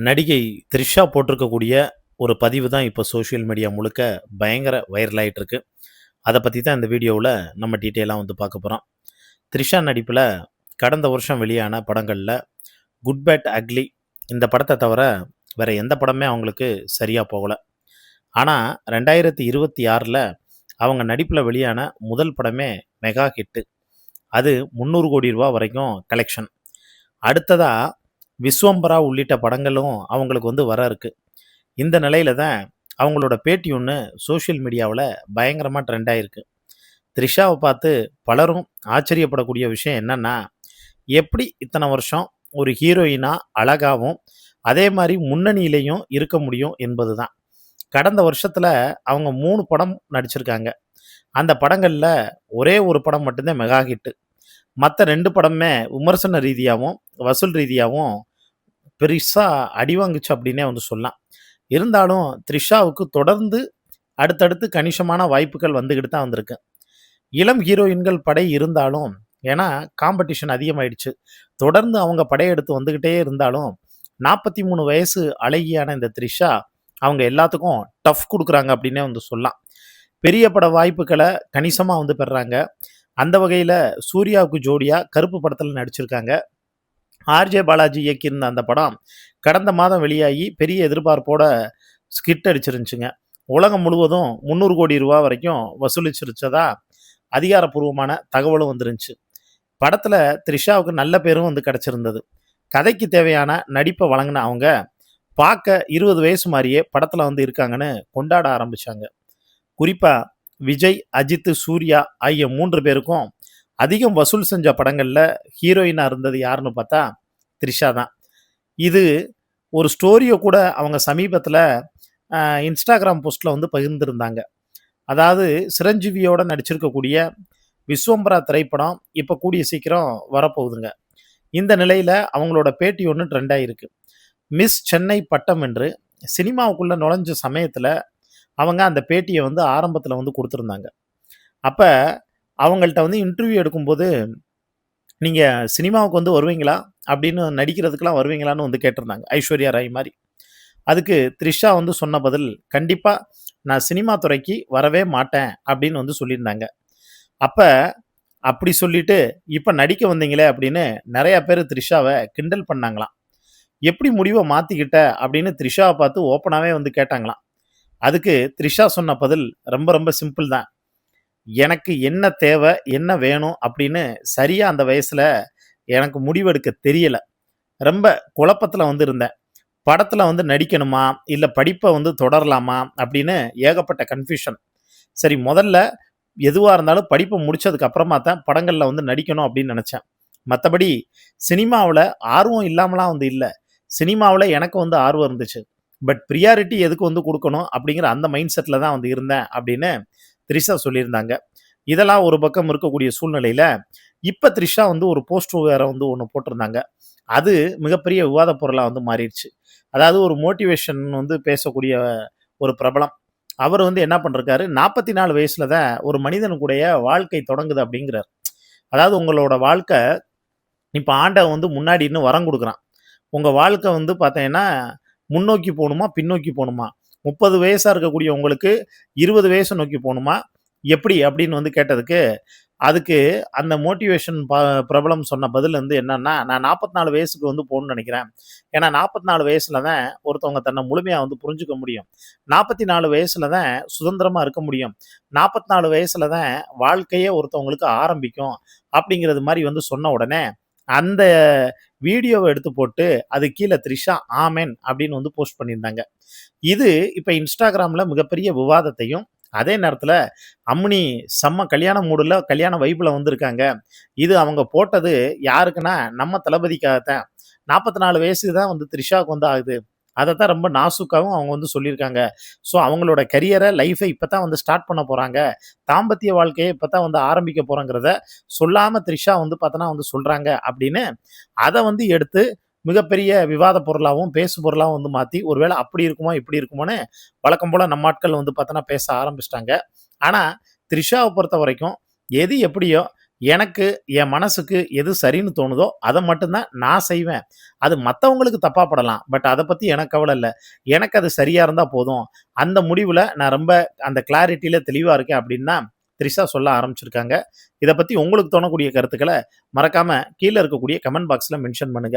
நடிகை த்ரிஷா போட்டிருக்கக்கூடிய ஒரு பதிவு தான் இப்போ சோஷியல் மீடியா முழுக்க பயங்கர வைரல் ஆயிட்டு இருக்கு. அதை பற்றி தான் இந்த வீடியோவில் நம்ம டீட்டெயிலாக வந்து பார்க்க போகிறோம். த்ரிஷா நடிப்பில் கடந்த வருஷம் வெளியான படங்களில் குட் பேட் அக்லி இந்த படத்தை தவிர வேற எந்த படமே அவங்களுக்கு சரியாக போகலை. ஆனால் 2026 அவங்க நடிப்பில் வெளியான முதல் படமே மெகா ஹிட்டு. அது 300 கோடி ரூபா வரைக்கும் கலெக்ஷன். அடுத்ததாக விஸ்வம்பரா உள்ளிட்ட படங்களும் அவங்களுக்கு வந்து வர இருக்கு. இந்த நிலையில தான் அவங்களோட பேட்டி ஒன்று சோஷியல் மீடியாவில் பயங்கரமாக ட்ரெண்ட் ஆயிருக்கு. த்ரிஷாவை பார்த்து பலரும் ஆச்சரியப்படக்கூடிய விஷயம் என்னன்னா, எப்படி இத்தனை வருஷம் ஒரு ஹீரோயினா அழகாவும் அதே மாதிரி முன்னணியிலையும் இருக்க முடியும் என்பது தான். கடந்த வருஷத்தில் அவங்க 3 படம் நடிச்சிருக்காங்க. அந்த படங்களில் ஒரே ஒரு படம் மட்டும்தான் மெகா ஹிட்டு. மற்ற 2 படமே விமர்சன ரீதியாகவும் வசூல் ரீதியாகவும் பெருசா அடி வாங்குச்சு அப்படின்னே வந்து சொல்லலாம். இருந்தாலும் த்ரிஷாவுக்கு தொடர்ந்து அடுத்தடுத்து கணிசமான வாய்ப்புகள் வந்துக்கிட்டு தான் வந்திருக்கு. இளம் ஹீரோயின்கள் படை இருந்தாலும், ஏன்னா காம்படிஷன் அதிகமாயிடுச்சு. தொடர்ந்து அவங்க படையெடுத்து வந்துக்கிட்டே இருந்தாலும் 43 வயசு அழகியான இந்த த்ரிஷா அவங்க எல்லாத்துக்கும் டஃப் குடுக்குறாங்க அப்படின்னே வந்து சொல்லலாம். பெரிய பட வாய்ப்புகளை கணிசமாக வந்து பெறுறாங்க. அந்த வகையில் சூர்யாவுக்கு ஜோடியா கருப்பு படத்தில் நடிச்சிருக்காங்க. ஆர்ஜே பாலாஜி இயக்கியிருந்த அந்த படம் கடந்த மாதம் வெளியாகி பெரிய எதிர்பார்ப்போட ஸ்கிட் அடிச்சிருந்துச்சுங்க. உலகம் முழுவதும் 300 கோடி ரூபா வரைக்கும் வசூலிச்சிருச்சதா அதிகாரப்பூர்வமான தகவலும் வந்துருந்துச்சு. படத்தில் த்ரிஷாவுக்கு நல்ல பேரும் வந்து கிடச்சிருந்தது. கதைக்கு தேவையான நடிப்பை வழங்கின அவங்க பார்க்க 20 வயசு மாதிரியே படத்தில் வந்து இருக்காங்கன்னு கொண்டாட ஆரம்பித்தாங்க. குறிப்பாக விஜய், அஜித், சூர்யா ஆகிய 3 பேருக்கும் அதிகம் வசூல் செஞ்ச படங்களில் ஹீரோயினாக இருந்தது யாருன்னு பார்த்தா த்ரிஷா தான். இது ஒரு ஸ்டோரியை கூட அவங்க சமீபத்தில் இன்ஸ்டாகிராம் போஸ்ட்டில் வந்து பகிர்ந்திருந்தாங்க. அதாவது சிரஞ்சீவியோட நடிச்சிருக்கக்கூடிய விஸ்வம்பரா திரைப்படம் இப்போ கூடிய சீக்கிரம் வரப்போகுதுங்க. இந்த நிலையில் அவங்களோட பேட்டி ஒன்று ட்ரெண்ட் ஆகிருக்கு. மிஸ் சென்னை பட்டம் என்று சினிமாவுக்குள்ளே நுழைஞ்ச சமயத்தில் அவங்க அந்த பேட்டியை வந்து ஆரம்பத்தில் வந்து கொடுத்துருந்தாங்க. அப்போ அவங்கள்ட்ட வந்து இன்டர்வியூ எடுக்கும்போது, நீங்கள் சினிமாவுக்கு வந்து வருவீங்களா அப்படின்னு, நடிக்கிறதுக்கெலாம் வருவீங்களான்னு வந்து கேட்டிருந்தாங்க, ஐஸ்வர்யா ராய் மாதிரி. அதுக்கு த்ரிஷா வந்து சொன்ன பதில், கண்டிப்பாக நான் சினிமா துறைக்கு வரவே மாட்டேன் அப்படின்னு வந்து சொல்லியிருந்தாங்க. அப்போ அப்படி சொல்லிட்டு இப்போ நடிக்க வந்தீங்களே அப்படின்னு நிறையா பேர் த்ரிஷாவை கிண்டல் பண்ணாங்களாம். எப்படி முடிவை மாற்றிக்கிட்ட அப்படின்னு த்ரிஷாவை பார்த்து ஓப்பனாகவே வந்து கேட்டாங்களாம். அதுக்கு த்ரிஷா சொன்ன பதில் ரொம்ப ரொம்ப சிம்பிள் தான். எனக்கு என்ன தேவை, என்ன வேணும் அப்படின்னு சரியாக அந்த வயசில் எனக்கு முடிவெடுக்க தெரியலை. ரொம்ப குழப்பத்தில் வந்து இருந்தேன். படத்தில் வந்து நடிக்கணுமா இல்லை படிப்பை வந்து தொடரலாமா அப்படின்னு ஏகப்பட்ட கன்ஃபியூஷன். சரி, முதல்ல எதுவாக இருந்தாலும் படிப்பை முடித்ததுக்கு அப்புறமா தான் படங்களில் வந்து நடிக்கணும் அப்படின்னு நினச்சேன். மற்றபடி சினிமாவில் ஆர்வம் இல்லாமலாம் வந்து இல்லை. சினிமாவில் எனக்கு வந்து ஆர்வம் இருந்துச்சு. பட் ப்ரியாரிட்டி எதுக்கு வந்து கொடுக்கணும் அப்படிங்கிற அந்த மைண்ட் செட்டில் தான் வந்து இருந்தேன் அப்படின்னு த்ரிஷா சொல்லியிருந்தாங்க. இதெல்லாம் ஒரு பக்கம் இருக்கக்கூடிய சூழ்நிலையில் இப்போ த்ரிஷா வந்து ஒரு போஸ்டர் வேற வந்து ஒன்று போட்டிருந்தாங்க. அது மிகப்பெரிய விவாத பொருளாக வந்து மாறிடுச்சு. அதாவது ஒரு மோட்டிவேஷன் வந்து பேசக்கூடிய ஒரு பிரபலம் அவர் வந்து என்ன பண்ணிருக்காரு, 44 வயசில் தான் ஒரு மனிதனுக்குடைய வாழ்க்கை தொடங்குது அப்படிங்கிறார். அதாவது உங்களோட வாழ்க்கை இப்போ ஆண்டவன் வந்து முன்னாடி இன்னும் வரம் கொடுக்குறான். உங்கள் வாழ்க்கை வந்து பார்த்தீங்கன்னா முன்னோக்கி போகணுமா பின்னோக்கி போகணுமா, 30 வயசாக இருக்கக்கூடிய உங்களுக்கு 20 வயசை நோக்கி போகணுமா எப்படி அப்படின்னு வந்து கேட்டதுக்கு, அதுக்கு அந்த மோட்டிவேஷன் பிரபலம் சொன்ன பதில் வந்து என்னன்னா, நான் 44 வயசுக்கு வந்து போகணும்னு நினைக்கிறேன். ஏன்னா 44 வயசுல தான் ஒருத்தவங்க தன்னை முழுமையாக வந்து புரிஞ்சுக்க முடியும். 44 வயசுல தான் சுதந்திரமாக இருக்க முடியும். 44 வயசுல தான் வாழ்க்கையே ஒருத்தவங்களுக்கு ஆரம்பிக்கும் அப்படிங்கிறது மாதிரி வந்து சொன்ன உடனே அந்த வீடியோவை எடுத்து போட்டு அது கீழே த்ரிஷா ஆமென் அப்படின்னு வந்து போஸ்ட் பண்ணியிருந்தாங்க. இது இப்போ இன்ஸ்டாகிராமில் மிகப்பெரிய விவாதத்தையும், அதே நேரத்தில் அம்மினி செம்ம கல்யாண மூடில் கல்யாண வைப்பில் வந்திருக்காங்க. இது அவங்க போட்டது யாருக்குன்னா நம்ம தளபதிக்காகத்தான். 44 வயசு தான் வந்து த்ரிஷாவுக்கு வந்து ஆகுது. அதை தான் ரொம்ப நாசுக்காகவும் அவங்க வந்து சொல்லியிருக்காங்க. ஸோ அவங்களோட கரியரை லைஃபை இப்போ தான் வந்து ஸ்டார்ட் பண்ண போகிறாங்க, தாம்பத்திய வாழ்க்கையை இப்போ தான் வந்து ஆரம்பிக்க போகிறோங்கிறத சொல்லாமல் த்ரிஷா வந்து பார்த்தோன்னா வந்து சொல்கிறாங்க அப்படின்னு அதை வந்து எடுத்து மிகப்பெரிய விவாத பொருளாகவும் பேசு பொருளாகவும் வந்து மாற்றி, ஒருவேளை அப்படி இருக்குமோ இப்படி இருக்குமோன்னு வழக்கம் போல் நம்ம ஆட்கள் வந்து பார்த்தோன்னா பேச ஆரம்பிச்சிட்டாங்க. ஆனால் த்ரிஷாவை பொறுத்த வரைக்கும் எது எப்படியோ எனக்கு என் மனசுக்கு எது சரின்னு தோணுதோ, அத மட்டும் தான் நான் செய்வேன். அது மத்தவங்களுக்கு தப்பா படலாம். பட் அத பத்தி எனக்கு கவல இல்ல. எனக்கு அது சரியா இருந்தா போதும். அந்த முடிவுல நான் ரொம்ப அந்த கிளாரிட்டில தெளிவா இருக்கேன் அப்படின்னு தான் த்ரிஷா சொல்ல ஆரம்பிச்சிருக்காங்க. இத பத்தி உங்களுக்கு தோணக்கூடிய கருத்துக்கள மறக்காம கீழ இருக்கக்கூடிய கமெண்ட் பாக்ஸ்ல மென்ஷன் பண்ணுங்க.